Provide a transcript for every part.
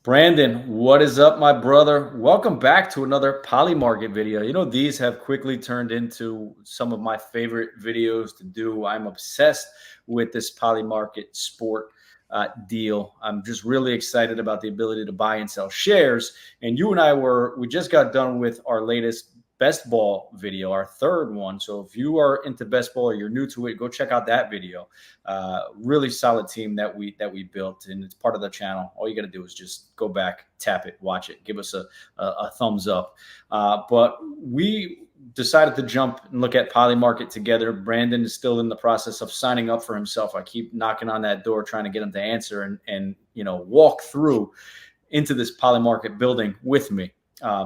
Brandon, what is up, my brother? Welcome back to another Polymarket video. These have quickly turned into some of my favorite videos to do. I'm obsessed with this Polymarket sport deal. I'm just really excited about the ability to buy and sell shares. And you and we just got done with our latest best ball video, our third one. So if you are into best ball or you're new to it, go check out that video. Really solid team that we built, and it's part of the channel. All you got to do is just go back, tap it, watch it, give us a thumbs up. But we decided to jump and look at Polymarket together. Brandon is still in the process of signing up for himself. I keep knocking on that door trying to get him to answer and walk through into this Polymarket building with me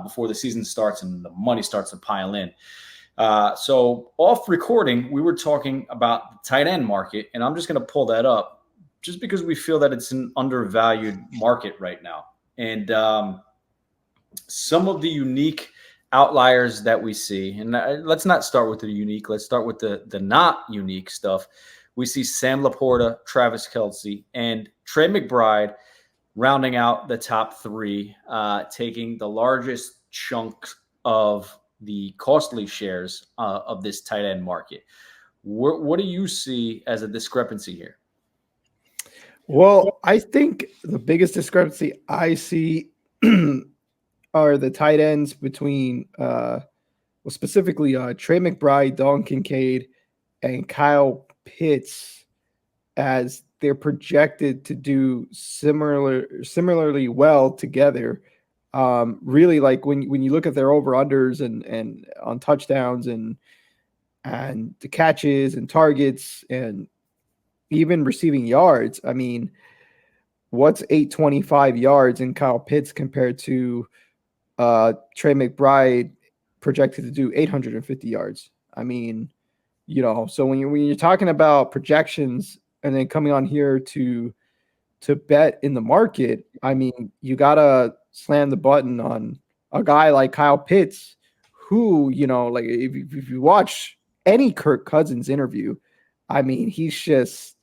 before the season starts and the money starts to pile in. So off recording, we were talking about the tight end market, and I'm just going to pull that up just because we feel that it's an undervalued market right now. And some of the unique outliers that we see, and let's not start with the unique, let's start with the not unique stuff. We see Sam Laporta, Travis Kelce, and Trey McBride rounding out the top three, taking the largest chunk of the costly shares of this tight end market. What do you see as a discrepancy here? Well, I think the biggest discrepancy I see are the tight ends between, specifically Trey McBride, Dalton Kincaid, and Kyle Pitts, as they're projected to do similarly well together. Really, like when you look at their over-unders and on touchdowns and the catches and targets and even receiving yards, I mean, what's 825 yards in Kyle Pitts compared to Trey McBride projected to do 850 yards? I mean, so when you're talking about projections and then coming on here to bet in the market, I mean, you gotta slam the button on a guy like Kyle Pitts, who, like if you watch any Kirk Cousins interview, I mean, he's just,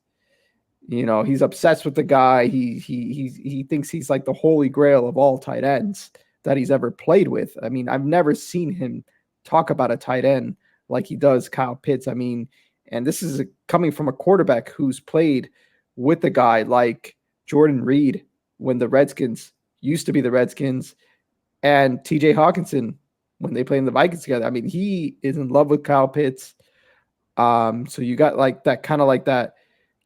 he's obsessed with the guy. He thinks he's like the holy grail of all tight ends that he's ever played with. I mean, I've never seen him talk about a tight end like he does Kyle Pitts. I mean, and this is coming from a quarterback who's played with a guy like Jordan Reed when the Redskins used to be the Redskins, and TJ Hawkinson when they played in the Vikings together. I mean, he is in love with Kyle Pitts. So you got like that kind of like that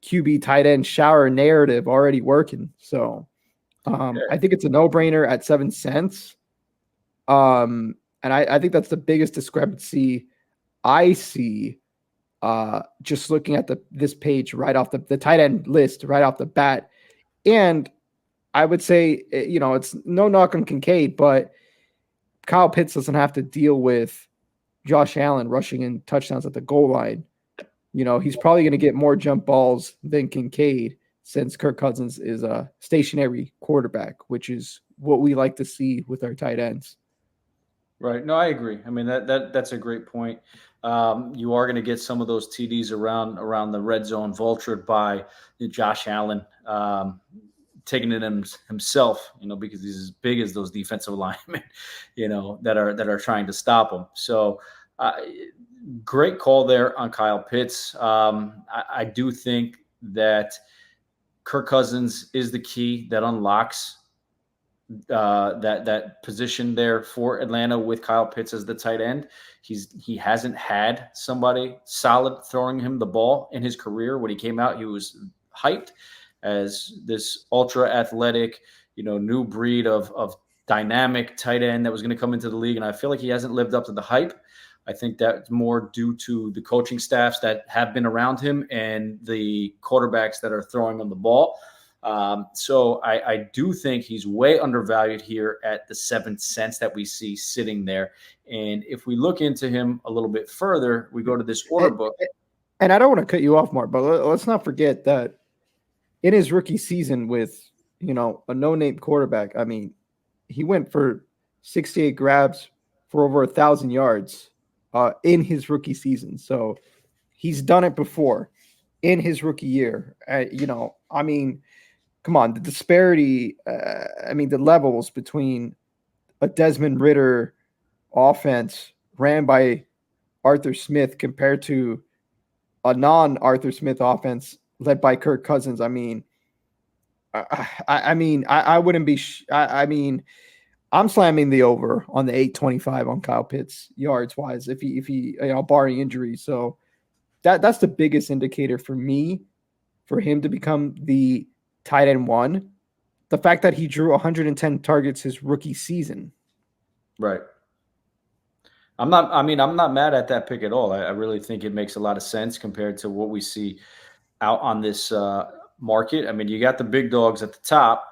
QB tight end shower narrative already working. So I think it's a no-brainer at 7 cents. And I think that's the biggest discrepancy I see just looking at this page right off the tight end list right off the bat. And I would say, it's no knock on Kincaid, but Kyle Pitts doesn't have to deal with Josh Allen rushing in touchdowns at the goal line. He's probably going to get more jump balls than Kincaid, since Kirk Cousins is a stationary quarterback, which is what we like to see with our tight ends. Right. No, I agree. I mean, that's a great point. You are going to get some of those TDs around the red zone vultured by Josh Allen, taking it in himself, because he's as big as those defensive linemen, that are trying to stop him. So great call there on Kyle Pitts. I do think that Kirk Cousins is the key that unlocks that position there for Atlanta with Kyle Pitts as the tight end. He hasn't had somebody solid throwing him the ball in his career. When he came out, he was hyped as this ultra athletic, new breed of dynamic tight end that was going to come into the league. And I feel like he hasn't lived up to the hype. I think that's more due to the coaching staffs that have been around him and the quarterbacks that are throwing him the ball. So I do think he's way undervalued here at the 7 cents that we see sitting there. And if we look into him a little bit further, we go to this order book. And I don't want to cut you off, Mark, but let's not forget that in his rookie season with, a no-name quarterback, I mean, he went for 68 grabs for over 1,000 yards in his rookie season. So he's done it before in his rookie year. I mean, come on, the disparity. I mean, the levels between a Desmond Ritter offense ran by Arthur Smith compared to a non-Arthur Smith offense led by Kirk Cousins. I mean, I wouldn't be. I mean, I'm slamming the over on the 825 on Kyle Pitts yards wise if he barring injury. So that's the biggest indicator for me for him to become the tight end one. The fact that he drew 110 targets his rookie season. Right. I'm not mad at that pick at all. I really think it makes a lot of sense compared to what we see out on this market. I mean, you got the big dogs at the top,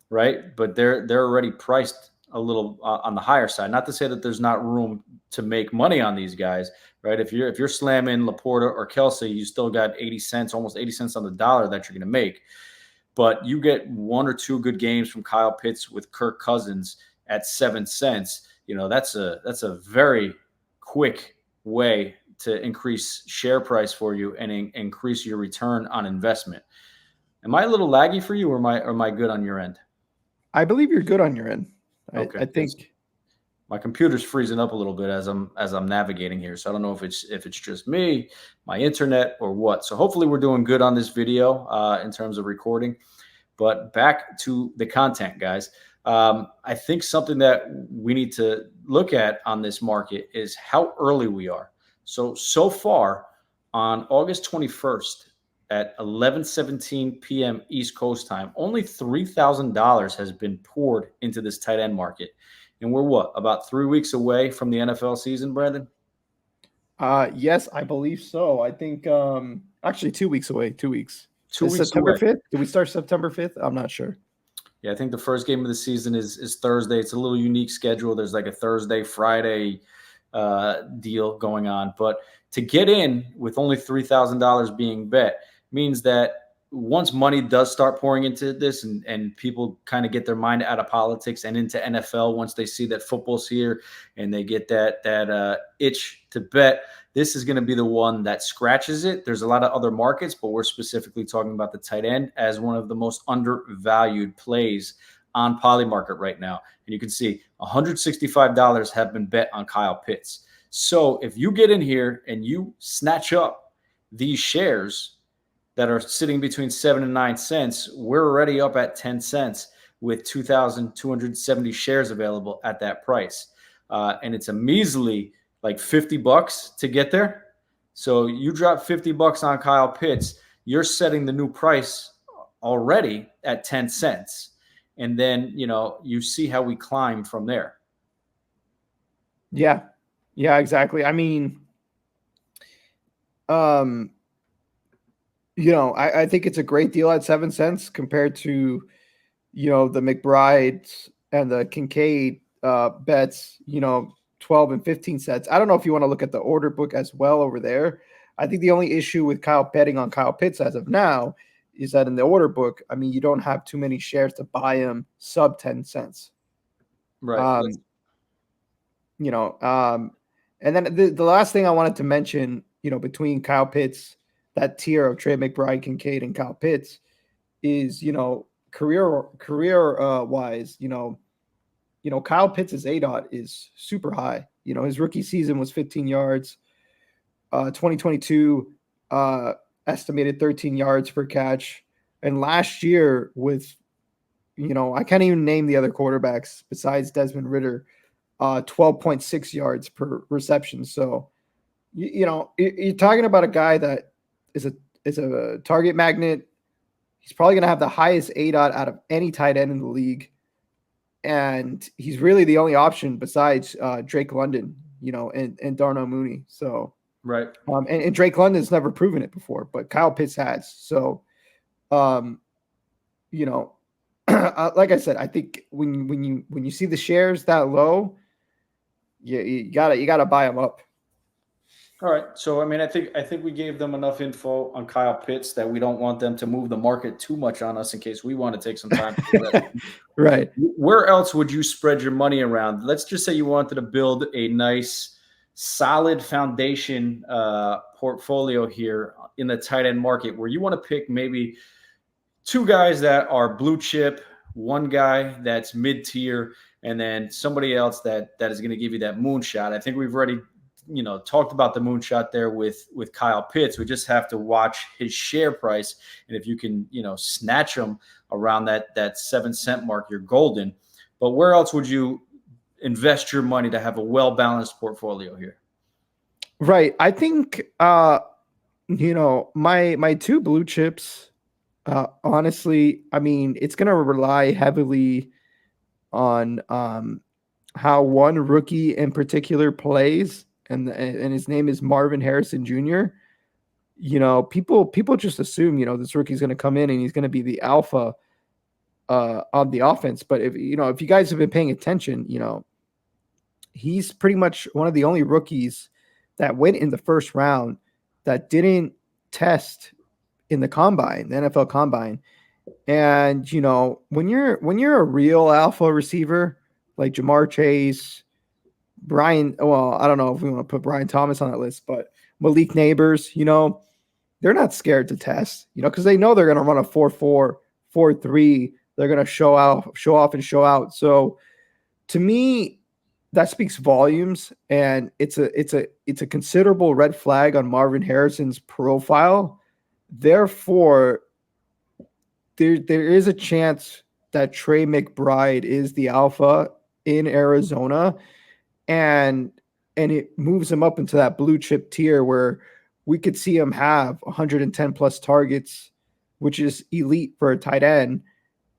right? But they're already priced a little on the higher side. Not to say that there's not room to make money on these guys, right? If you're slamming Laporta or Kelsey, you still got 80 cents, almost 80 cents on the dollar that you're going to make. But you get one or two good games from Kyle Pitts with Kirk Cousins at 7 cents. That's a very quick way to increase share price for you and increase your return on investment. Am I a little laggy for you, or am I good on your end? I believe you're good on your end. Okay, I because think my computer's freezing up a little bit as I'm navigating here, so I don't know if it's just me, my internet, or what. So hopefully we're doing good on this video in terms of recording. But back to the content, guys. I think something that we need to look at on this market is how early we are. So far on August 21st at 11:17 p.m. East Coast time, only $3,000 has been poured into this tight end market. And we're what, about 3 weeks away from the NFL season, Brandon? yes, I believe so. I think actually 2 weeks away. 2 weeks. Two Is weeks September away. 5th? Did we start September 5th? I'm not sure. Yeah, I think the first game of the season is Thursday. It's a little unique schedule. There's like a Thursday, Friday deal going on. But to get in with only $3,000 being bet means that once money does start pouring into this and people kind of get their mind out of politics and into NFL, once they see that football's here and they get that itch to bet, this is going to be the one that scratches it. There's a lot of other markets, but we're specifically talking about the tight end as one of the most undervalued plays on Polymarket right now. And you can see $165 have been bet on Kyle Pitts. So if you get in here and you snatch up these shares that are sitting between 7 and 9 cents, we're already up at 10 cents with 2,270 shares available at that price. And it's a measly like $50 to get there. So you drop $50 on Kyle Pitts, you're setting the new price already at 10 cents. And then, you see how we climb from there. Yeah. Yeah, exactly. I mean, I think it's a great deal at 7 cents compared to, the McBrides and the Kincaid bets, 12 and 15 cents. I don't know if you want to look at the order book as well over there. I think the only issue with betting on Kyle Pitts as of now is that in the order book, I mean, you don't have too many shares to buy him sub 10 cents. Right. Um, and then the last thing I wanted to mention, between Kyle Pitts, that tier of Trey McBride, Kincaid, and Kyle Pitts is, career wise, Kyle Pitts' ADOT is super high. His rookie season was 15 yards. 2022 estimated 13 yards per catch. And last year with, I can't even name the other quarterbacks besides Desmond Ritter, 12.6 yards per reception. So, you're talking about a guy that is a target magnet. He's probably going to have the highest ADOT out of any tight end in the league. And he's really the only option besides Drake London, and Darnell Mooney. So, right. And Drake London's never proven it before, but Kyle Pitts has. So, like I said, I think when you see the shares that low, you gotta buy them up. All right. So, I mean, I think we gave them enough info on Kyle Pitts that we don't want them to move the market too much on us in case we want to take some time to invest. Right. Where else would you spread your money around? Let's just say you wanted to build a nice, solid foundation portfolio here in the tight end market where you want to pick maybe two guys that are blue chip, one guy that's mid tier, and then somebody else that is going to give you that moonshot. I think we've already talked about the moonshot there with Kyle Pitts. We just have to watch his share price, and if you can snatch him around that 7 cent mark, you're golden. But where else would you invest your money to have a well balanced portfolio here? Right. I think my two blue chips, honestly, I mean, it's gonna rely heavily on how one rookie in particular plays, and his name is Marvin Harrison Jr. People just assume this rookie's going to come in and he's going to be the alpha on the offense. But if you guys have been paying attention, he's pretty much one of the only rookies that went in the first round that didn't test in the combine, the NFL combine. And when you're a real alpha receiver like Jamar Chase, Brian, well, I don't know if we want to put Brian Thomas on that list, but Malik Neighbors, they're not scared to test, because they know they're going to run a 4.4, 4.3. They're going to show off and show out. So to me, that speaks volumes, and it's a considerable red flag on Marvin Harrison's profile. Therefore, there is a chance that Trey McBride is the alpha in Arizona, and it moves him up into that blue chip tier where we could see him have 110 plus targets, which is elite for a tight end.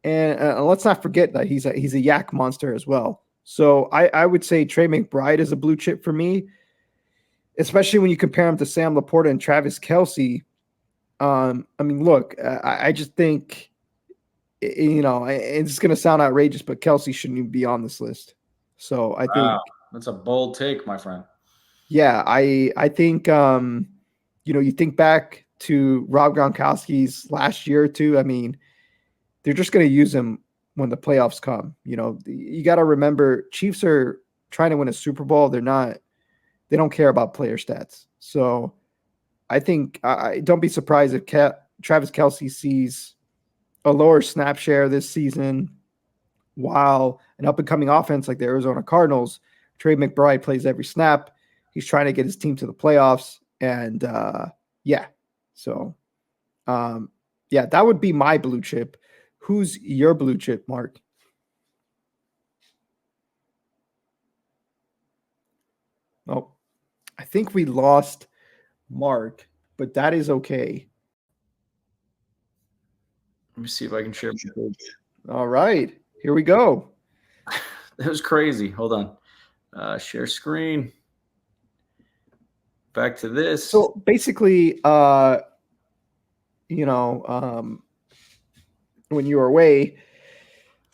And let's not forget that he's a yak monster as well. So I would say Trey McBride is a blue chip for me, especially when you compare him to Sam Laporta and Travis Kelce. I mean, look, I just think, it's going to sound outrageous, but Kelce shouldn't even be on this list. So I think that's a bold take, my friend. Yeah, I think you think back to Rob Gronkowski's last year or two. I mean, they're just going to use him when the playoffs come. You got to remember, Chiefs are trying to win a Super Bowl. They don't care about player stats. So I think I don't be surprised if Travis Kelce sees a lower snap share this season, while an up-and-coming offense like the Arizona Cardinals, Trey McBride plays every snap. He's trying to get his team to the playoffs. And that would be my blue chip. Who's your blue chip, Mark? Oh, I think we lost Mark, but that is okay. Let me see if I can share. All right, here we go. That was crazy. Hold on. Share screen. Back to this. So basically, when you were away,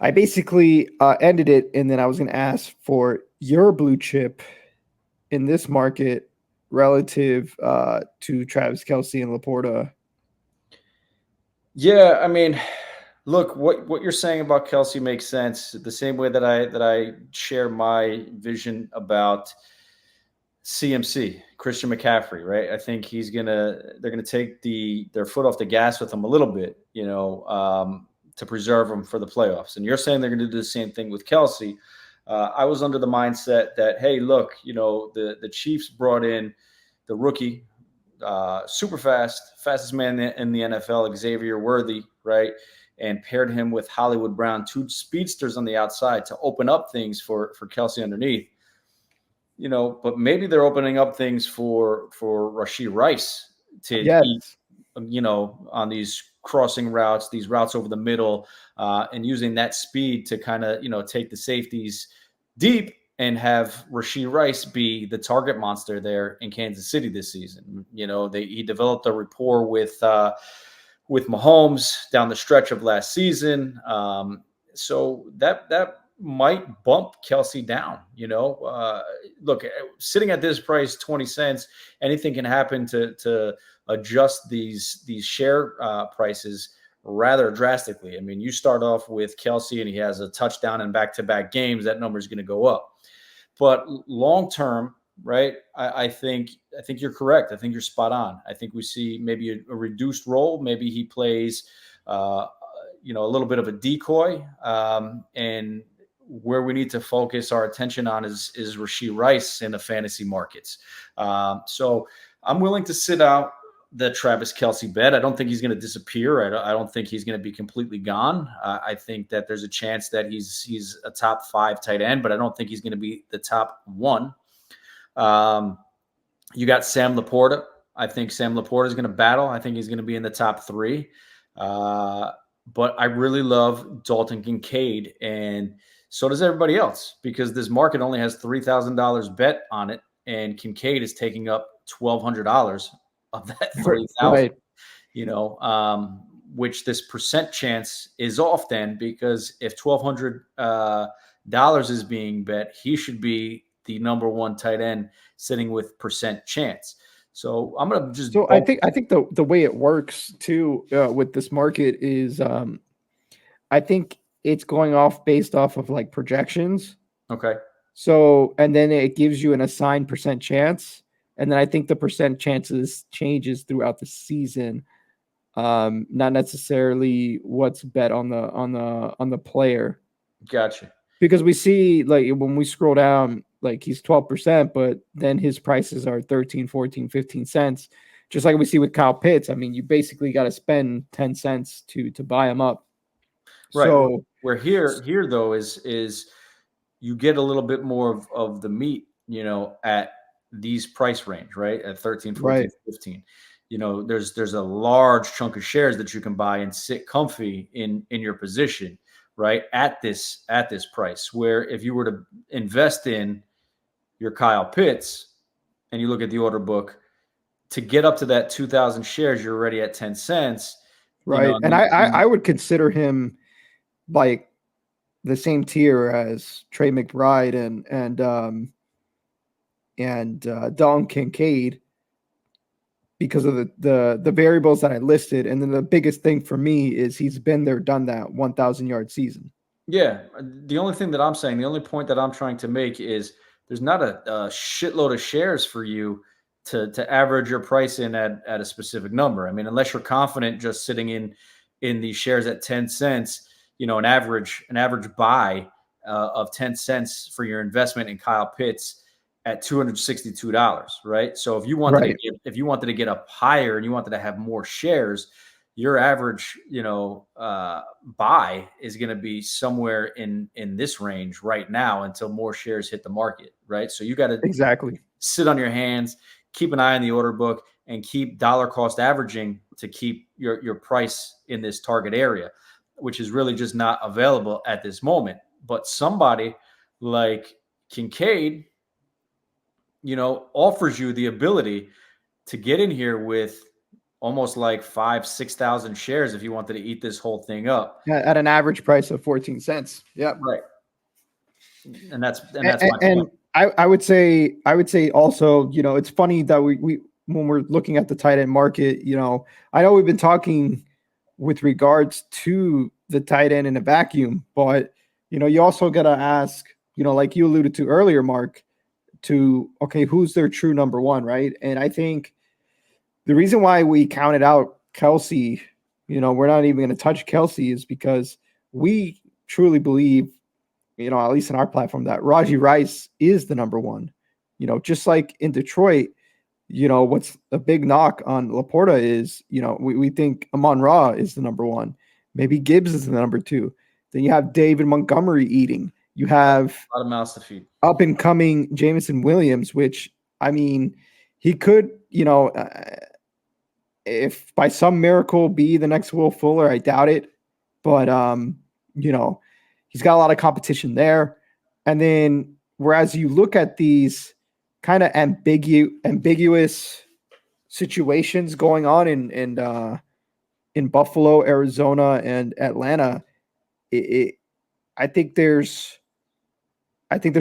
I basically ended it, and then I was going to ask for your blue chip in this market relative to Travis Kelce and Laporta. Yeah, I mean, look, what you're saying about Kelce makes sense. The same way that I share my vision about CMC, Christian McCaffrey, right? I think they're gonna take their foot off the gas with him a little bit, to preserve him for the playoffs. And you're saying they're gonna do the same thing with Kelce. I was under the mindset that, hey, look, the Chiefs brought in the rookie, super fastest man in the NFL, Xavier Worthy, right? And paired him with Hollywood Brown, two speedsters on the outside to open up things for Kelce underneath. But maybe they're opening up things for Rashee Rice to eat, on these crossing routes, these routes over the middle, and using that speed to kind of, take the safeties deep and have Rashee Rice be the target monster there in Kansas City this season. He developed a rapport with Mahomes down the stretch of last season. So that might bump Kelce down. Look, sitting at this price, 20 cents, anything can happen to adjust these share prices rather drastically. I mean, you start off with Kelce and he has a touchdown in back-to-back games, that number is going to go up. But long term, right, I think you're correct. I think you're spot on. I think we see maybe a reduced role. Maybe he plays a little bit of a decoy. And where we need to focus our attention on is Rashee Rice in the fantasy markets. So I'm willing to sit out the Travis Kelce bet. I don't think he's going to disappear. I don't think he's going to be completely gone. I think that there's a chance that he's a top 5 tight end, but I don't think he's going to be the top 1. You got Sam Laporta. I think Sam Laporta is going to battle. I think he's going to be in the top 3. But I really love Dalton Kincaid, and so does everybody else, because this market only has $3,000 bet on it, and Kincaid is taking up $1,200 of that 3,000. Right. Which this percent chance is off then, because if $1,200 is being bet, he should be the number 1 tight end sitting with percent chance. So I'm gonna just. So I think the way it works too with this market is I think it's going off based off of like projections. Okay. So and then it gives you an assigned percent chance, and then I think the percent chances changes throughout the season. Not necessarily what's bet on the player. Gotcha. Because we see like when we scroll down, like he's 12%, but then his prices are 13, 14, 15 cents. Just like we see with Kyle Pitts. I mean, you basically got to spend 10 cents to buy him up. Right. So where here though is you get a little bit more of the meat, at these price range, right? At 13, 14, right. 15. There's a large chunk of shares that you can buy and sit comfy in your position, right? At this price, where if you were to invest in your Kyle Pitts and you look at the order book, to get up to that 2,000 shares, you're already at 10 cents. Right. And I would consider him like the same tier as Trey McBride and Dalton Kincaid because of the variables that I listed. And then the biggest thing for me is he's been there, done that 1,000-yard season. Yeah. The only thing that I'm saying, the only point that I'm trying to make is there's not a shitload of shares for you to average your price in at a specific number. I mean, unless you're confident just sitting in these shares at 10 cents, an average buy of 10 cents for your investment in Kyle Pitts at $262, right? So if you wanted to get up higher and you wanted to have more shares, your average, buy is going to be somewhere in this range right now until more shares hit the market, right? So you got to exactly sit on your hands, keep an eye on the order book, and keep dollar cost averaging to keep your price in this target area, which is really just not available at this moment. But somebody like Kincaid, offers you the ability to get in here with almost like 5,000-6,000 shares if you wanted to eat this whole thing up at an average price of 14 cents. Yeah. Right. And that's and I would say also, it's funny that we when we're looking at the tight end market, I know we've been talking with regards to the tight end in a vacuum, but you also got to ask, like you alluded to earlier, Mark, okay, who's their true number 1, right? And I think the reason why we counted out Kelce, we're not even going to touch Kelce, is because we truly believe, at least in our platform, that Rashee Rice is the number 1. Just like in Detroit, what's a big knock on Laporta is, we think Amon-Ra is the number 1. Maybe Gibbs is the number 2. Then you have David Montgomery eating. You have a lot of mouths to feed. Up and coming Jameson Williams, which, I mean, he could, if by some miracle be the next Will Fuller, I doubt it. But, he's got a lot of competition there. And then whereas you look at these kind of ambiguous situations going on in Buffalo, Arizona, and Atlanta, I think there's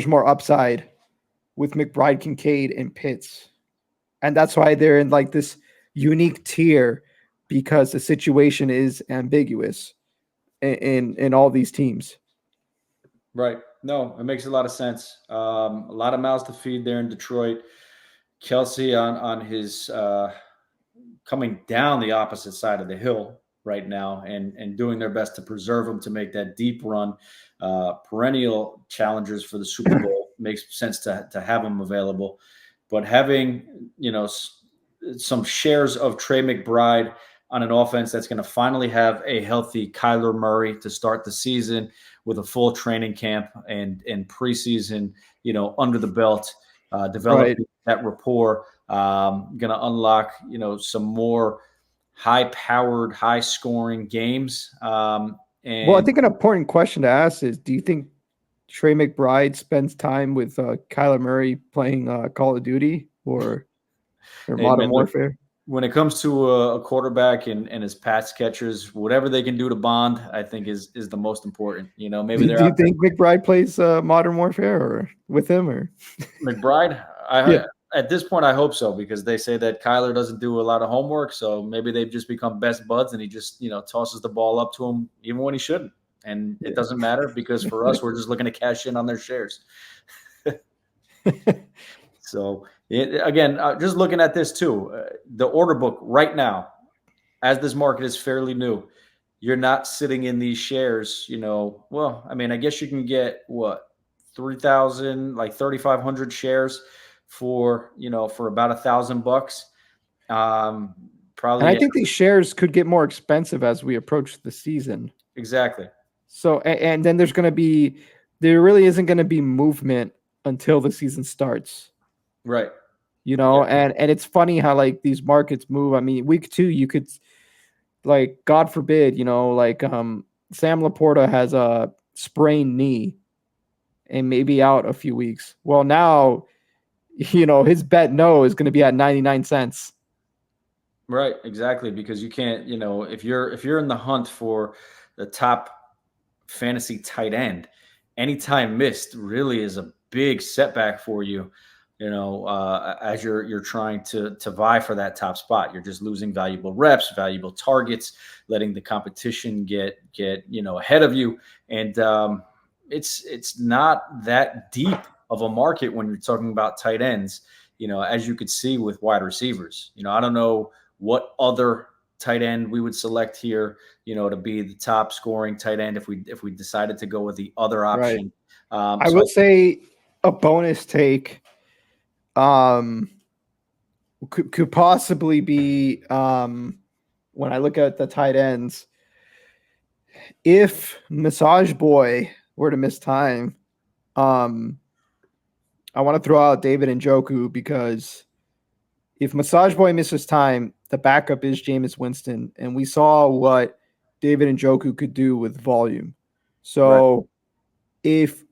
more upside with McBride, Kincaid, and Pitts. And that's why they're in like this unique tier, because the situation is ambiguous in all these teams. Right. No, it makes a lot of sense. A lot of mouths to feed there in Detroit. Kelce on his coming down the opposite side of the hill, right now, and doing their best to preserve him to make that deep run. Perennial challengers for the Super Bowl makes sense to have them available, but having some shares of Trey McBride on an offense that's going to finally have a healthy Kyler Murray to start the season with a full training camp and preseason, under the belt, Right. developing that rapport, going to unlock, some more high-powered, high-scoring games. Well, I And think an important question to ask is, do you think Trey McBride spends time with Kyler Murray playing Call of Duty or hey, Modern man, look, Warfare? when it comes to a quarterback and his pass catchers, whatever they can do to bond, I think is the most important. Maybe Do they're you out there. think McBride plays Modern Warfare or with him or? McBride, Yeah. at this point, I hope so, because they say that Kyler doesn't do a lot of homework. So maybe they've just become best buds, and he just tosses the ball up to him even when he shouldn't, and it doesn't matter because for us, we're just looking to cash in on their shares. So again, just looking at this too, the order book right now, as this market is fairly new, you're not sitting in these shares. Well, I mean, I guess you can get what 3,000, like 3,500 shares for about $1,000. Um, And I Probably think these shares could get more expensive as we approach the season. exactly So, and then there really isn't going to be movement until the season starts, right. Yeah, and it's funny how like these markets move. I mean, week 2, you could, like, God forbid, like, Sam Laporta has a sprained knee and maybe out a few weeks. Well, now, his bet no is going to be at 99 cents. right, exactly. Because you can't, if you're in the hunt for the top fantasy tight end, any time missed really is a big setback for you. As you're trying to vie for that top spot, you're just losing valuable reps, valuable targets, letting the competition get ahead of you, and it's not that deep of a market when you're talking about tight ends. As you could see with wide receivers. I don't know what other tight end we would select here, to be the top scoring tight end if we decided to go with the other Right. option. I So will say a bonus take um could possibly be, when I look at the tight ends, if Massage Boy were to miss time, um I want to throw out David Njoku, because if Massage Boy misses time, the backup is Jameis Winston, and we saw what David Njoku could do with volume. right, So if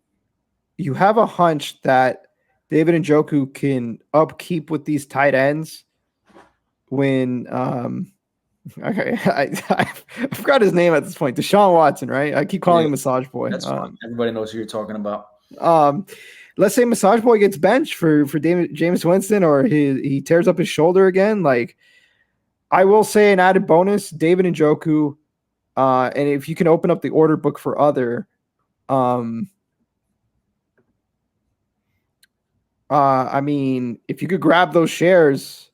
you have a hunch that David Njoku can upkeep with these tight ends when okay, I forgot his name at this point. Deshaun Watson, right? I keep calling yeah, him Massage Boy. that's fine. Everybody knows who you're talking about. Um, let's say Massage Boy gets benched for Jameis Winston, or he tears up his shoulder again. Like, I will say an added bonus, David Njoku, and if you can open up the order book for other, um, I mean, if you could grab those shares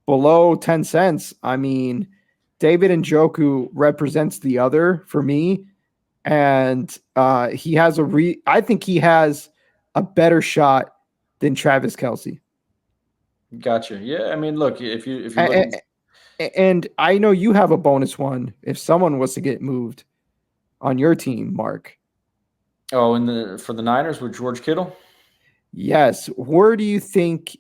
below 10 cents, I mean, David Njoku represents the other for me, and he has I think he has a better shot than Travis Kelsey. Gotcha. Yeah, I mean, look, if you look And, and I know you have a bonus one if someone was to get moved on your team, Mark. in the for the Niners with George Kittle. Yes. Where do you think,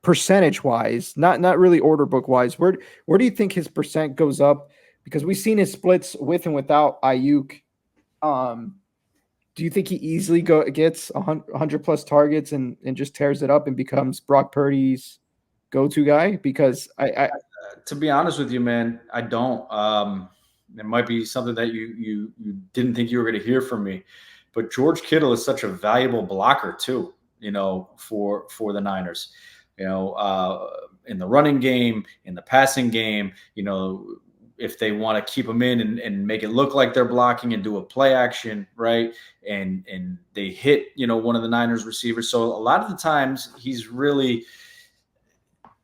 percentage wise, not really order book wise, where do you think his percent goes up? Because we've seen his splits with and without Ayuk. Um, do you think he easily gets 100 plus targets and just tears it up and becomes Brock Purdy's go-to guy? Because To be honest with you, man, I don't. It might be something that you didn't think you were going to hear from me, but George Kittle is such a valuable blocker too. For the Niners, in the running game, in the passing game, if they want to keep them in and make it look like they're blocking and do a play action, right? And they hit, one of the Niners receivers. So a lot of the times he's really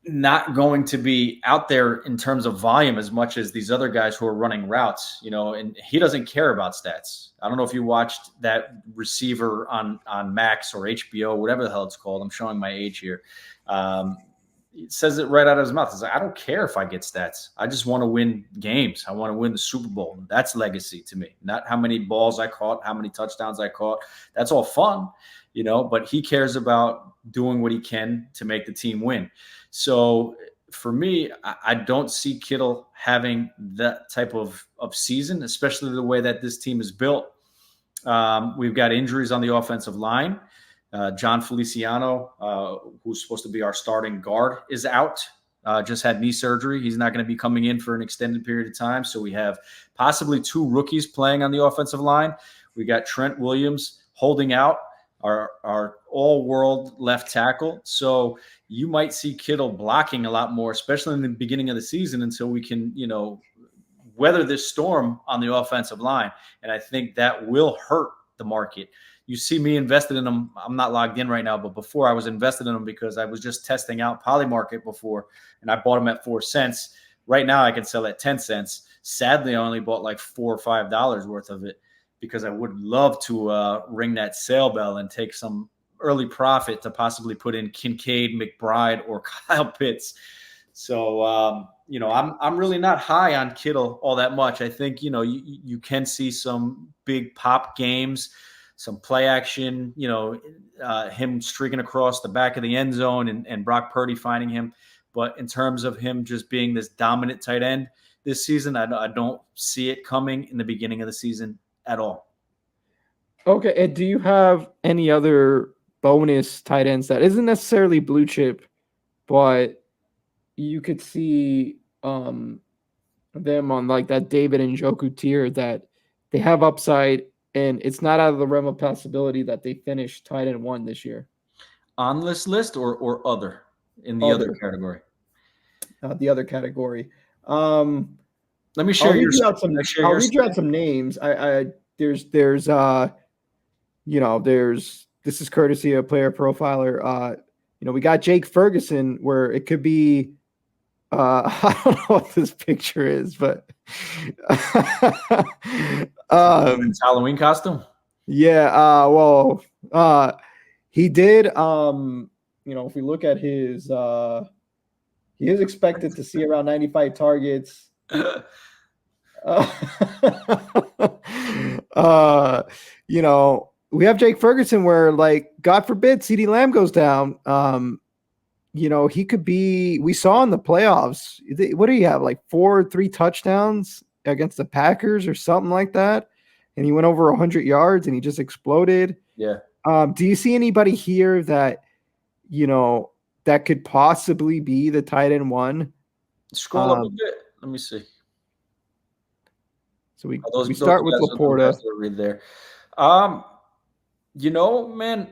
not going to be out there in terms of volume as much as these other guys who are running routes, and he doesn't care about stats. I don't know if you watched that receiver on Max or HBO, whatever the hell it's called. I'm showing my age here. It says it right out of his mouth. It's like, I don't care if I get stats. I just want to win games. I want to win the Super Bowl. That's legacy to me, not how many balls I caught, how many touchdowns I caught. That's all fun, but he cares about doing what he can to make the team win. So for me, I don't see Kittle having that type of season, especially the way that this team is built. We've got injuries on the offensive line. John Feliciano, who's supposed to be our starting guard, is out. Just had knee surgery. He's not going to be coming in for an extended period of time. So we have possibly two rookies playing on the offensive line. We got Trent Williams holding out, our all-world left tackle. So you might see Kittle blocking a lot more, especially in the beginning of the season, until we can, weather this storm on the offensive line. And I think that will hurt the market. You see me invested in them. I'm not logged in right now, but before I was invested in them because I was just testing out Polymarket before, and I bought them at 4 cents. Right now I can sell at 10 cents. Sadly, I only bought like $4 or $5 worth of it because I would love to ring that sale bell and take some early profit to possibly put in Kincaid, McBride, or Kyle Pitts. So, I'm really not high on Kittle all that much. I think, you can see some big pop games, some play action, him streaking across the back of the end zone and Brock Purdy finding him. But in terms of him just being this dominant tight end this season, I don't see it coming in the beginning of the season at all. Okay. And do you have any other bonus tight ends that isn't necessarily blue chip, but you could see them on like that David Njoku tier that they have upside, and it's not out of the realm of possibility that they finish tight end 1 this year? On this list or other in the other category? The other category. Let me share I'll read your. you out some. I'll read you out some names. There's this is courtesy of Player Profiler. We got Jake Ferguson, where it could be. I don't know what this picture is, but It's Halloween costume. Yeah. He did. If we look at his, he is expected to see around 95 targets. We have Jake Ferguson, where, like, God forbid CeeDee Lamb goes down. He could be. We saw in the playoffs. What do you have? Like 3 touchdowns against the Packers or something like that, and he went over 100 yards and he just exploded. Yeah. Do you see anybody here that that could possibly be the tight end 1? Scroll up a bit. Let me see. So we start with Laporta. Read there. Man,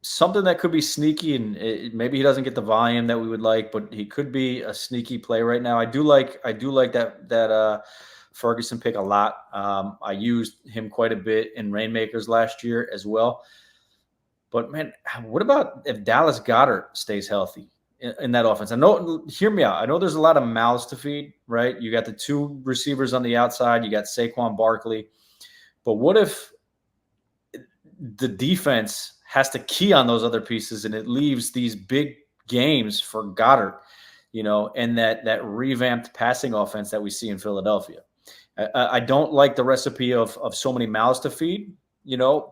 something that could be sneaky, and maybe he doesn't get the volume that we would like, but he could be a sneaky play right now. I do like that Ferguson pick a lot. I used him quite a bit in Rainmakers last year as well. But man, what about if Dallas Goedert stays healthy in that offense? Hear me out. I know there's a lot of mouths to feed, right? You got the 2 receivers on the outside. You got Saquon Barkley. But what if the defense has to key on those other pieces and it leaves these big games for Goddard, and that revamped passing offense that we see in Philadelphia? I don't like the recipe of so many mouths to feed,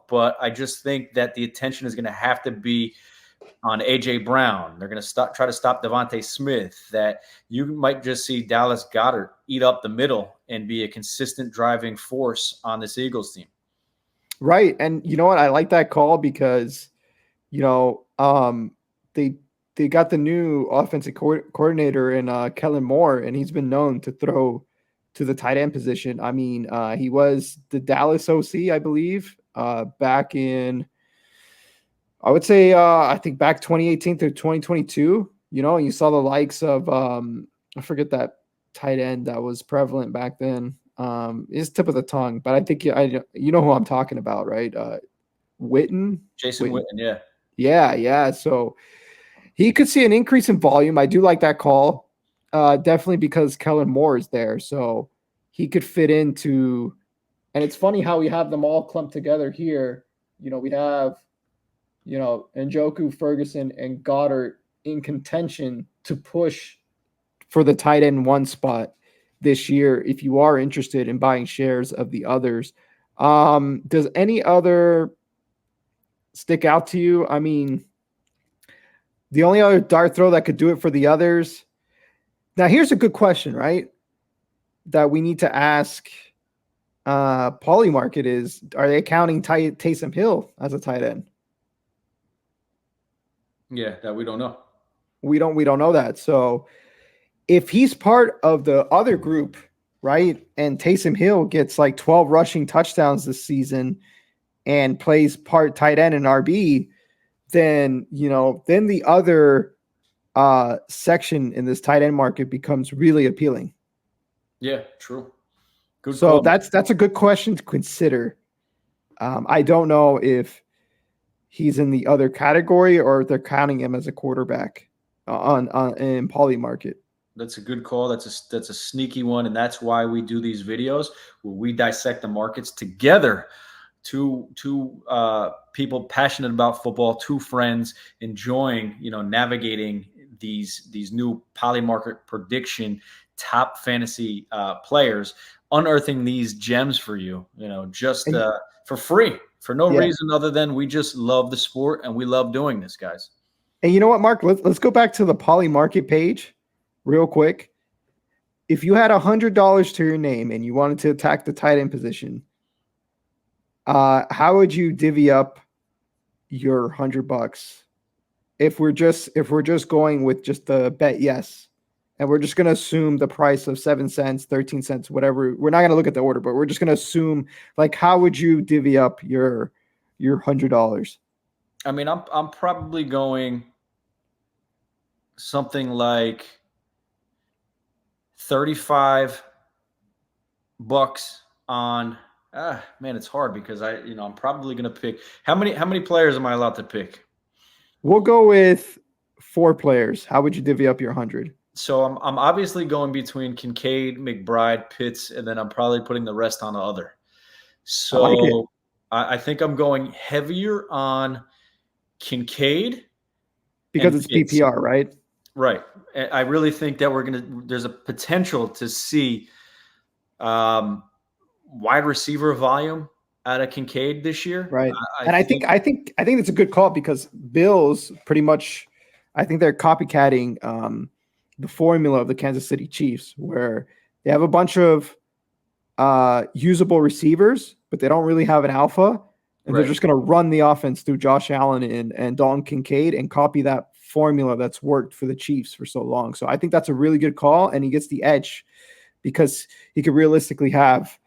but I just think that the attention is going to have to be on A.J. Brown. They're going to try to stop Devontae Smith. That you might just see Dallas Goedert eat up the middle and be a consistent driving force on this Eagles team. Right. And you know what? I like that call because, they got the new offensive coordinator in Kellen Moore, and he's been known to throw to the tight end position. I mean, he was the Dallas OC, I believe, back in, I would say, I think back 2018 through 2022, and you saw the likes of, I forget that tight end that was prevalent back then. It's tip of the tongue, but I think you know who I'm talking about, right? Witten. Jason Witten, yeah. Yeah. So, He could see an increase in volume. I do like that call. Definitely because Kellen Moore is there. So he could fit into, and it's funny how we have them all clumped together here. We have, Njoku, Ferguson, and Goddard in contention to push for the tight end one spot this year if you are interested in buying shares of the others. Does any other stick out to you? I mean, the only other dart throw that could do it for the others. Now, here's a good question, right? That we need to ask Polymarket is: are they counting Taysom Hill as a tight end? Yeah, that we don't know. We don't know that. So if he's part of the other group, right, and Taysom Hill gets like 12 rushing touchdowns this season and plays part tight end and RB, then the other section in this tight end market becomes really appealing. Yeah, true. Good So call. that's a good question to consider. I don't know if he's in the other category or if they're counting him as a quarterback on in Polymarket. That's a good call. That's a sneaky one, and that's why we do these videos where we dissect the markets together. Two people passionate about football, two friends enjoying navigating these new Polymarket prediction top fantasy players, unearthing these gems for you, just for free, for no reason other than we just love the sport and we love doing this, guys. And you know what, Mark? Let's go back to the Polymarket page real quick. If you had $100 to your name and you wanted to attack the tight end position, how would you divvy up your $100? If we're just going with just the bet yes, and we're just going to assume the price of 7 cents, 13 cents, whatever. We're not going to look at the order, but we're just going to assume, like, how would you divvy up your $100? I mean, I'm probably going something like $35 on. Man, it's hard because I'm probably going to pick how many players am I allowed to pick? We'll go with 4 players. How would you divvy up your 100? So I'm obviously going between Kincaid, McBride, Pitts, and then I'm probably putting the rest on the other. So I like it. I think I'm going heavier on Kincaid Because and it's Pitts. PPR, right? Right. I really think that there's a potential to see wide receiver volume out of Kincaid this year. Right. I think it's a good call because Bills pretty much, I think they're copycatting the formula of the Kansas City Chiefs, where they have a bunch of usable receivers, but they don't really have an alpha. And they're just going to run the offense through Josh Allen and Dalton Kincaid and copy that formula that's worked for the Chiefs for so long. So I think that's a really good call, and he gets the edge because he could realistically have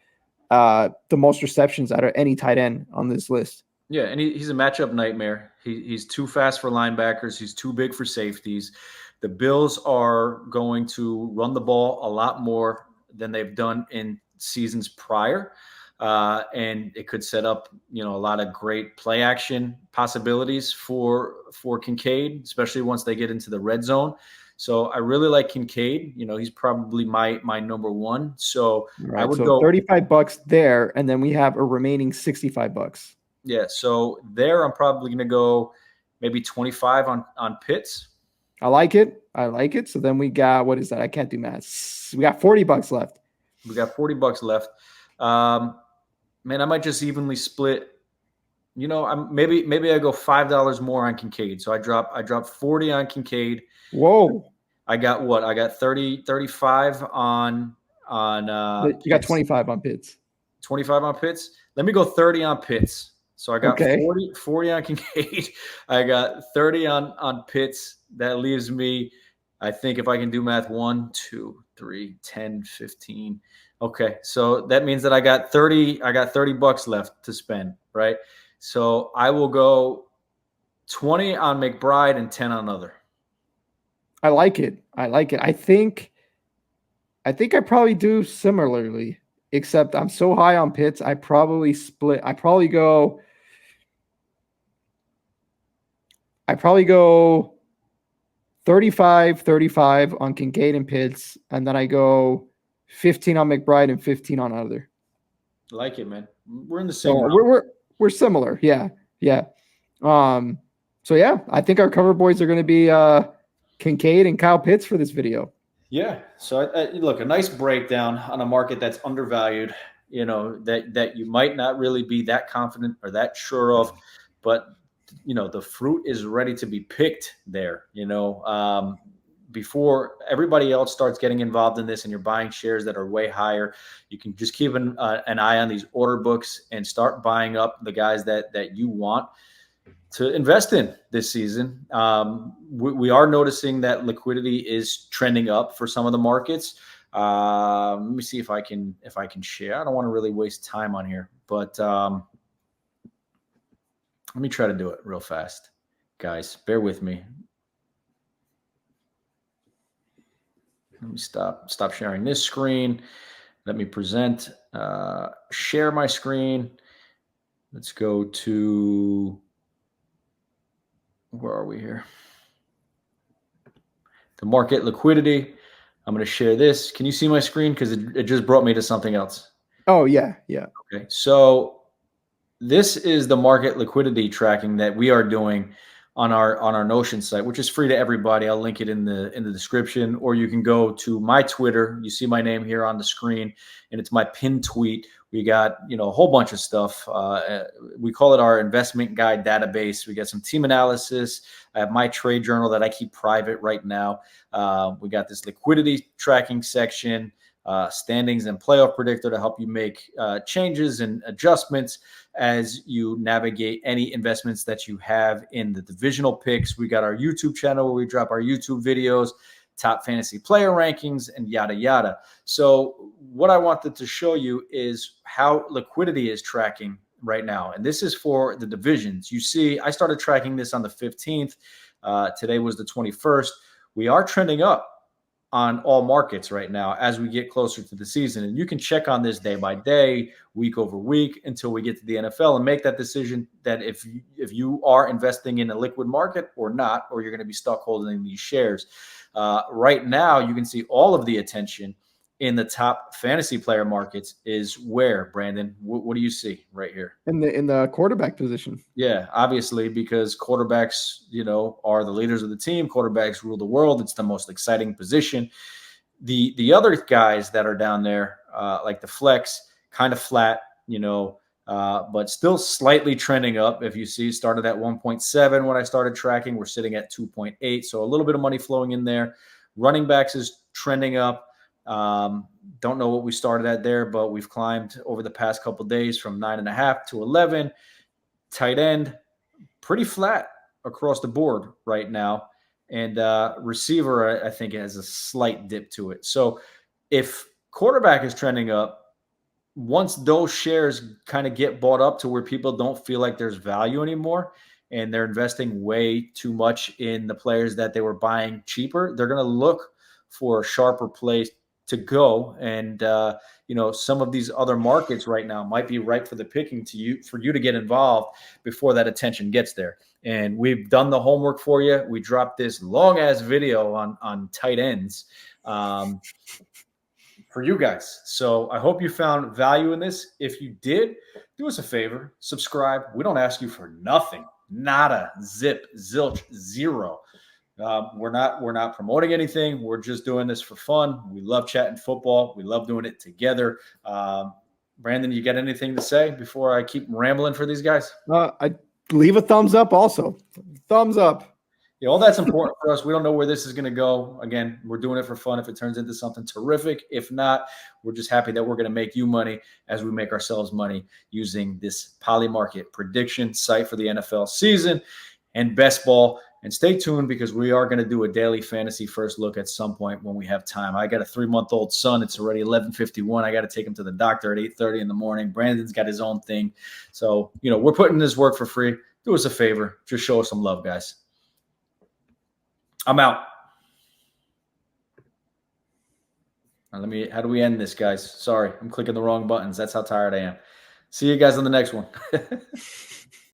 the most receptions out of any tight end on this list. Yeah, and he's a matchup nightmare. He's too fast for linebackers. He's too big for safeties. The Bills are going to run the ball a lot more than they've done in seasons prior. And it could set up, a lot of great play action possibilities for Kincaid, especially once they get into the red zone. So I really like Kincaid. He's probably my number one. So right, I would so go $35 there, and then we have a remaining $65. Yeah, so there I'm probably going to go maybe 25 on Pitts. I like it. So then we got, what is that? I can't do math. We got $40 left. We got $40 left. Man, I might just evenly split. Maybe I go $5 more on Kincaid. So I drop 40 on Kincaid. Whoa. I got what? I got 35 on you got 25 on Pitts. 25 on Pitts. Let me go 30 on Pitts. So I got okay. 40 on Kincaid. I got 30 on Pitts. That leaves me, I think if I can do math, 1, 2, 3, 10, 15. Okay. So that means that I got $30 left to spend, right? So I will go 20 on McBride and 10 on other. I like it. I think I probably do similarly, except I'm so high on Pitts. I probably split. I probably go 35, 35 on Kincaid and Pitts, and then I go 15 on McBride and 15 on other. Like it, man. We're in the So same realm. we're similar. Yeah. Yeah. So yeah, I think our cover boys are going to be Kincaid and Kyle Pitts for this video. Yeah. So look, a nice breakdown on a market that's undervalued. That you might not really be that confident or that sure of, but the fruit is ready to be picked there. Before everybody else starts getting involved in this, and you're buying shares that are way higher, you can just keep an eye on these order books and start buying up the guys that you want to invest in this season. We are noticing that liquidity is trending up for some of the markets. Let me see if I can share. I don't want to really waste time on here, but let me try to do it real fast, guys. Bear with me. Let me stop sharing this screen. Let me present. Share my screen. Let's go to. Where are we here? The market liquidity. I'm going to share this. Can you see my screen? Because it just brought me to something else. Oh, yeah. Yeah. Okay. So this is the market liquidity tracking that we are doing on our Notion site, which is free to everybody. I'll link it in the description, or you can go to my Twitter. You see my name here on the screen, and it's my pinned tweet. We got a whole bunch of stuff. We call it our investment guide database. We got some team analysis. I have my trade journal that I keep private right now. We got this liquidity tracking section, standings and playoff predictor to help you make changes and adjustments as you navigate any investments that you have in the divisional picks. We got our YouTube channel where we drop our YouTube videos, top fantasy player rankings, and yada, yada. So what I wanted to show you is how liquidity is tracking right now. And this is for the divisions. You see, I started tracking this on the 15th. Today was the 21st. We are trending up on all markets right now as we get closer to the season. And you can check on this day by day, week over week, until we get to the NFL and make that decision that if you are investing in a liquid market or not, or you're going to be stuck holding these shares. Right now, you can see all of the attention in the top fantasy player markets is where, Brandon? What do you see right here? In the quarterback position. Yeah, obviously, because quarterbacks, are the leaders of the team. Quarterbacks rule the world. It's the most exciting position. The other guys that are down there, like the flex, kind of flat, but still slightly trending up. If you see, started at 1.7 when I started tracking. We're sitting at 2.8, so a little bit of money flowing in there. Running backs is trending up. Don't know what we started at there, but we've climbed over the past couple of days from 9.5 to 11. Tight end, pretty flat across the board right now. And receiver, I think, has a slight dip to it. So if quarterback is trending up, once those shares kind of get bought up to where people don't feel like there's value anymore and they're investing way too much in the players that they were buying cheaper, they're going to look for a sharper place to go. And, some of these other markets right now might be ripe for the picking for you to get involved before that attention gets there. And we've done the homework for you. We dropped this long ass video on tight ends for you guys. So I hope you found value in this. If you did, do us a favor, subscribe. We don't ask you for nothing. Nada, zip, zilch, zero. We're not promoting anything. We're just doing this for fun. We love chatting football. We love doing it together. Brandon, you got anything to say before I keep rambling for these guys? I leave a thumbs up also. Thumbs up. Yeah, all that's important for us. We don't know where this is going to go. Again, we're doing it for fun. If it turns into something terrific, if not, we're just happy that we're going to make you money as we make ourselves money using this Polymarket prediction site for the NFL season and best ball. And stay tuned because we are going to do a daily fantasy first look at some point when we have time. I got a 3-month-old son. It's already 11:51. I got to take him to the doctor at 8:30 in the morning. Brandon's got his own thing. So, we're putting this work for free. Do us a favor. Just show us some love, guys. I'm out. How do we end this, guys? Sorry, I'm clicking the wrong buttons. That's how tired I am. See you guys on the next one.